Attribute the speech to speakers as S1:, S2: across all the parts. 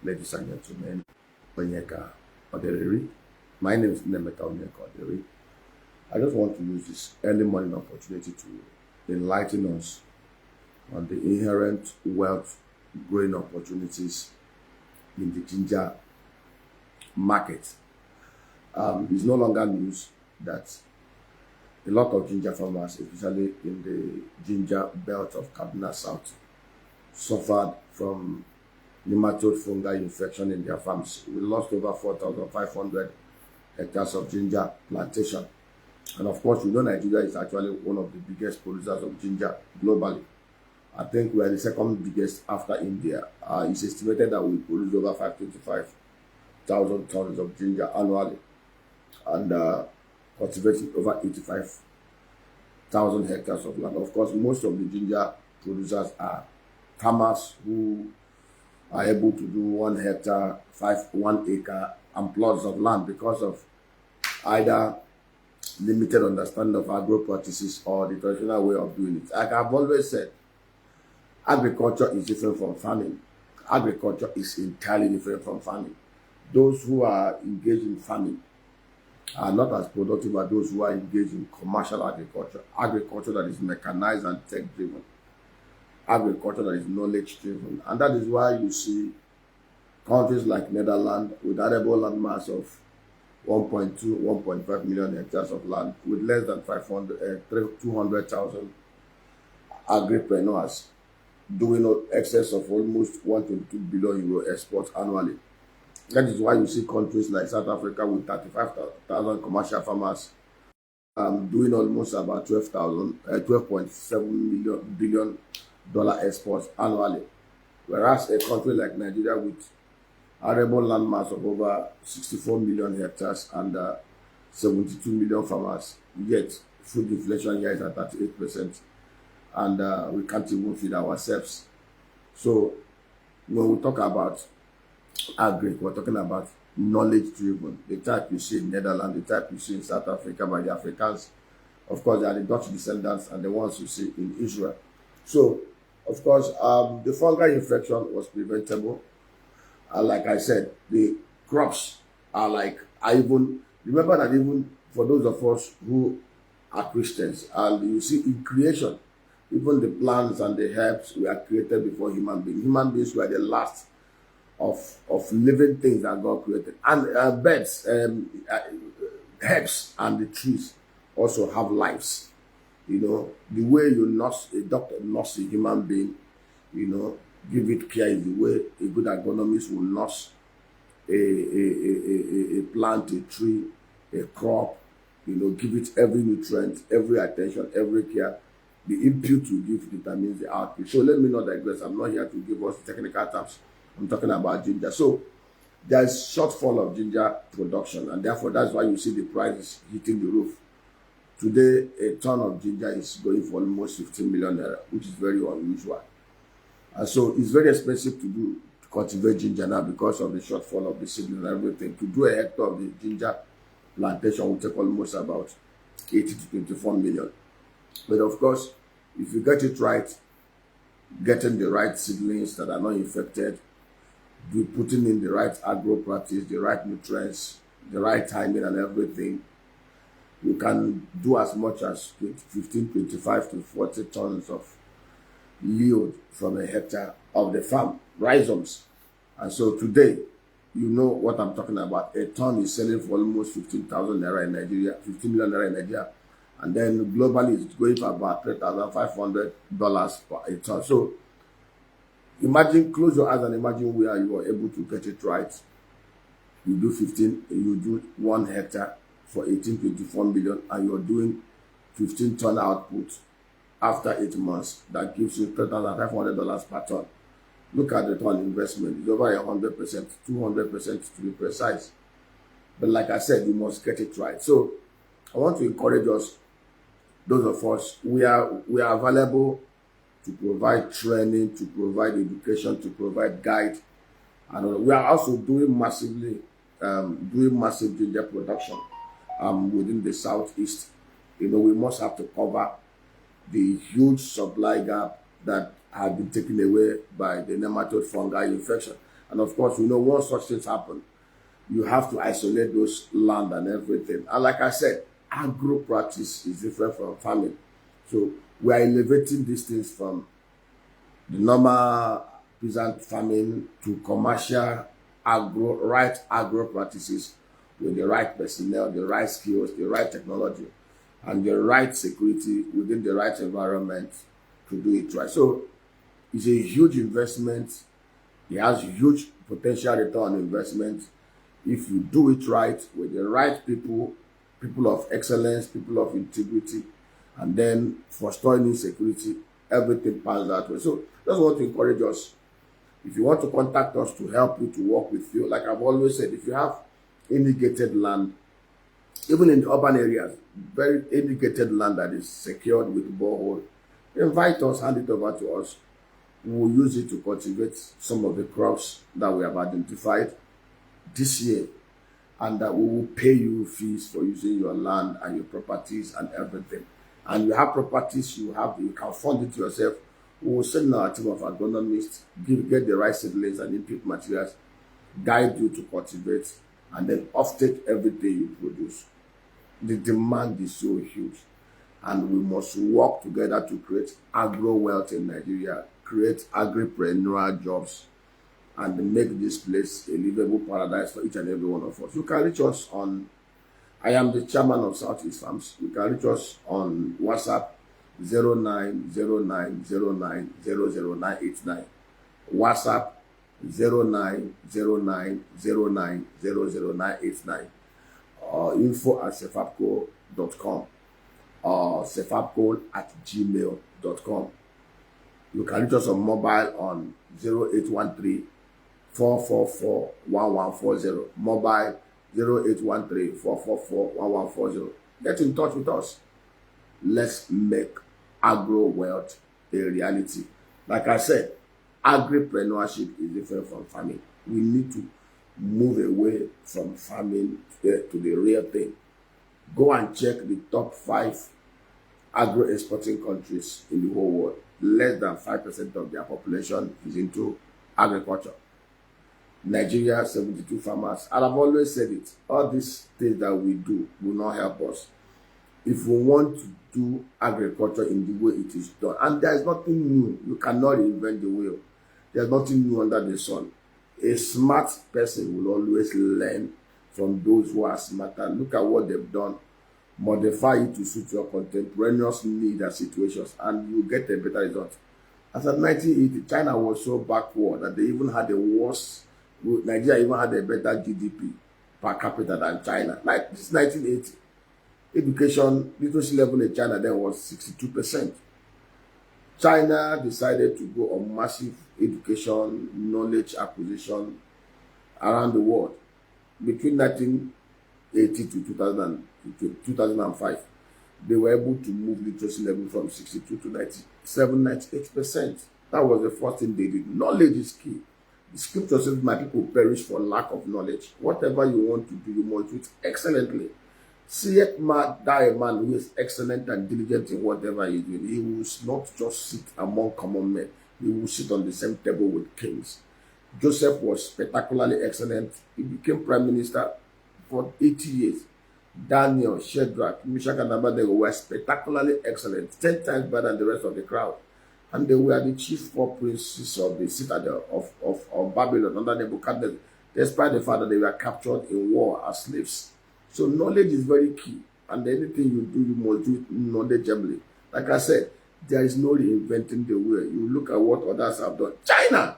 S1: ladies and gentlemen, Onyeka Odereri. My name is Nemeka Onyeka Odereri. I just want to use this early morning opportunity to enlighten us on the inherent wealth growing opportunities in the ginger market. It's no longer news that a lot of ginger farmers, especially in the ginger belt of Kaduna South, suffered from nematode fungal infection in their farms. We lost over 4,500 hectares of ginger plantation. And of course, we know Nigeria is actually one of the biggest producers of ginger globally. I think we are the second biggest after India. It's estimated that we produce over 525,000 tons of ginger annually and cultivating over 85,000 hectares of land. Of course, most of the ginger producers are farmers who are able to do 1 hectare, 1 acre and plots of land because of either limited understanding of agro practices or the traditional way of doing it. Like I've always said, agriculture is different from farming. Agriculture is entirely different from farming. Those who are engaged in farming are not as productive as those who are engaged in commercial agriculture. Agriculture that is mechanized and tech driven. Agriculture that is knowledge driven. And that is why you see countries like Netherlands with arable land mass of 1.2, 1.5 million hectares of land with less than 200,000 agripreneurs doing excess of almost 122 billion euro exports annually. That is why you see countries like South Africa with 35,000 commercial farmers doing almost about 12.7 billion dollar exports annually, whereas a country like Nigeria with arable land mass of over 64 million hectares and 72 million farmers, yet food inflation here is at 38%, and we can't even feed ourselves. So when we talk about agri, we're talking about knowledge driven, the type you see in Netherlands, the type you see in South Africa by the Africans. Of course, they are the Dutch descendants and the ones you see in Israel. So of course, the fungal infection was preventable. Like I said, the crops are even remember that even for those of us who are Christians, and you see in creation, even the plants and the herbs were created before human beings. Human beings were the last of living things that God created. And birds, herbs and the trees also have lives. You know, the way you nurse a doctor nurse a human being, you know, give it care is the way a good agronomist will nurse a plant, a tree, a crop, you know, give it every nutrient, every attention, every care. The input you give determines the output. So let me not digress. I'm not here to give us technical terms. I'm talking about ginger. So there's shortfall of ginger production, and therefore that's why you see the prices hitting the roof. Today, a ton of ginger is going for almost 15 million naira, which is very unusual. And so it's very expensive to cultivate ginger now because of the shortfall of the seedling and everything. To do a hectare of the ginger plantation will take almost about 80 to 24 million. But of course, if you get it right, getting the right seedlings that are not infected, putting in the right agro practice, the right nutrients, the right timing and everything, you can do as much as 15, 25 to 40 tons of yield from a hectare of the farm, rhizomes. And so today, you know what I'm talking about. A ton is selling for almost 15,000 naira in Nigeria, 15 million naira in Nigeria. And then globally, it's going for about $3,500 per a ton. So imagine, close your eyes and imagine where you are able to get it right. You do 1 hectare for 18.24 million, and you're doing 15 ton output after 8 months. That gives you $3,500 per ton. Look at the ton investment. It's over 100%, 200% to be precise. But like I said, you must get it right. So I want to encourage us, those of us, we are available to provide training, to provide education, to provide guide. And we are also doing massive ginger production within the southeast. You know, we must have to cover the huge supply gap that had been taken away by the nematode fungal infection. And of course, once such things happen, you have to isolate those land and everything. And like I said, agro practice is different from farming. So we are elevating these things from the normal peasant farming to commercial agro practices with the right personnel, the right skills, the right technology, and the right security within the right environment to do it right. So it's a huge investment. It has huge potential return on investment if you do it right with the right people, people of excellence, people of integrity, and then for storing insecurity, everything passes that way. So just want to encourage us. If you want to contact us to help you, to work with you, like I've always said, if you have irrigated land, even in the urban areas, very irrigated land that is secured with borehole, invite us, hand it over to us. We will use it to cultivate some of the crops that we have identified this year, and that we will pay you fees for using your land and your properties and everything. And you have properties, you can fund it yourself. We will send our team of agronomists, get the right seedlings and input materials, guide you to cultivate, and then offtake everything you produce. The demand is so huge, and we must work together to create agro wealth in Nigeria, create agripreneur jobs, and make this place a livable paradise for each and every one of us. You can reach us on, I am the chairman of Southeast Farms. You can reach us on WhatsApp 090909000989. WhatsApp 090909000989. Info@cefapco.com or cefapco@gmail.com. You can reach us on mobile on 0813-444-1140. Mobile 0813-444-1140. Get in touch with us. Let's make agro wealth a reality. Like I said, agripreneurship is different from farming. We need to move away from farming to the real thing. Go and check the top 5 agro exporting countries in the whole world. Less than 5% of their population is into agriculture. Nigeria, 72 farmers. And I've always said it, all these things that we do will not help us if we want to do agriculture in the way it is done. And there is nothing new. You cannot reinvent the wheel. There's nothing new under the sun. A smart person will always learn from those who are smarter. Look at what they've done. Modify it to suit your contemporaneous needs and situations, and you get a better result. As of 1980, China was so backward that they even had a worse, Nigeria even had a better GDP per capita than China. Like this 1980, education literacy level in China then was 62%. China decided to go on massive education, knowledge acquisition around the world between 1980 to 2005. They were able to move literacy level from 62 to 97, 98%. That was the first thing they did. Knowledge is key. The scripture says, my people perish for lack of knowledge. Whatever you want to do, you must do it excellently. See it, man, that a man who is excellent and diligent in whatever he doing. He will not just sit among common men. He will sit on the same table with kings. Joseph was spectacularly excellent. He became prime minister for 80 years. Daniel, Shadrach, Meshach, and Abednego were spectacularly excellent, 10 times better than the rest of the crowd. And they were the chief 4 princes of the citadel of Babylon under Nebuchadnezzar, despite the fact that they were captured in war as slaves. So knowledge is very key, and anything you do, you must do it knowledgeably. Like I said, there is no reinventing the wheel. You look at what others have done. China!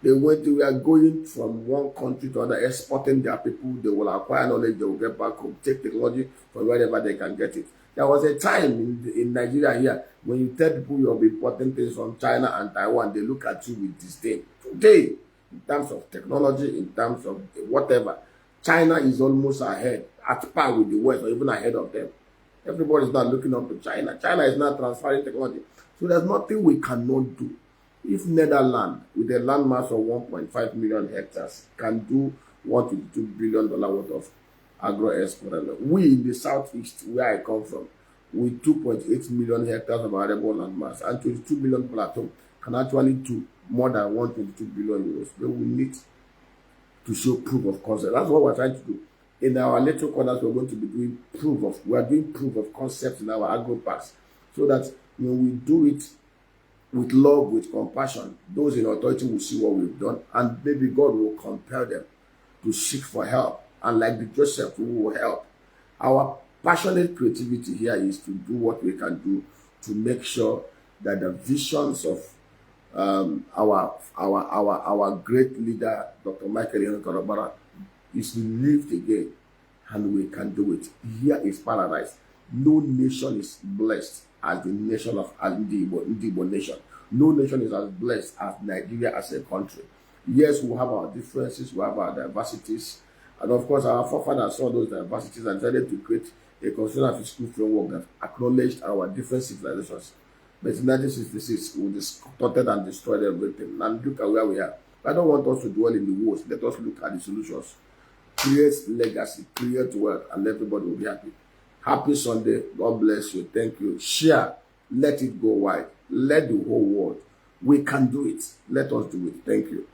S1: They are going from one country to another, exporting their people. They will acquire knowledge, they will get back home, take technology from wherever they can get it. There was a time in Nigeria here, when you tell people you are importing things from China and Taiwan, they look at you with disdain. Today, in terms of technology, in terms of whatever, China is almost ahead, at par with the West, or even ahead of them. Everybody is not looking up to China. China is not transferring technology. So there's nothing we cannot do. If Netherlands, with a landmass of 1.5 million hectares, can do $122 billion worth of agro-export, we in the southeast, where I come from, with 2.8 million hectares of arable landmass and 22 million plateau, can actually do more than 122 billion euros. But we need to show proof of concept. That's what we're trying to do. In our little corners, we're going to be doing proof of concept in our agro parks, so that when we do it with love, with compassion, those in authority will see what we've done, and maybe God will compel them to seek for help. And like the Joseph, we will help. Our passionate creativity here is to do what we can do to make sure that the visions of our great leader, Dr. Michael Iheanacho, is lived again, and we can do it. Here is paradise. No nation is blessed as the nation of Igbo nation. No nation is as blessed as Nigeria as a country. Yes, we have our differences, we have our diversities, and of course, our forefathers saw those diversities and decided to create a constitutional fiscal framework that acknowledged our different civilizations. But in 1966, we distorted and destroyed everything. And look at where we are. I don't want us to dwell in the wars. Let us look at the solutions. Create legacy, create wealth, and everybody will be happy. Happy Sunday. God bless you. Thank you. Share. Let it go wide. Let the whole world. We can do it. Let us do it. Thank you.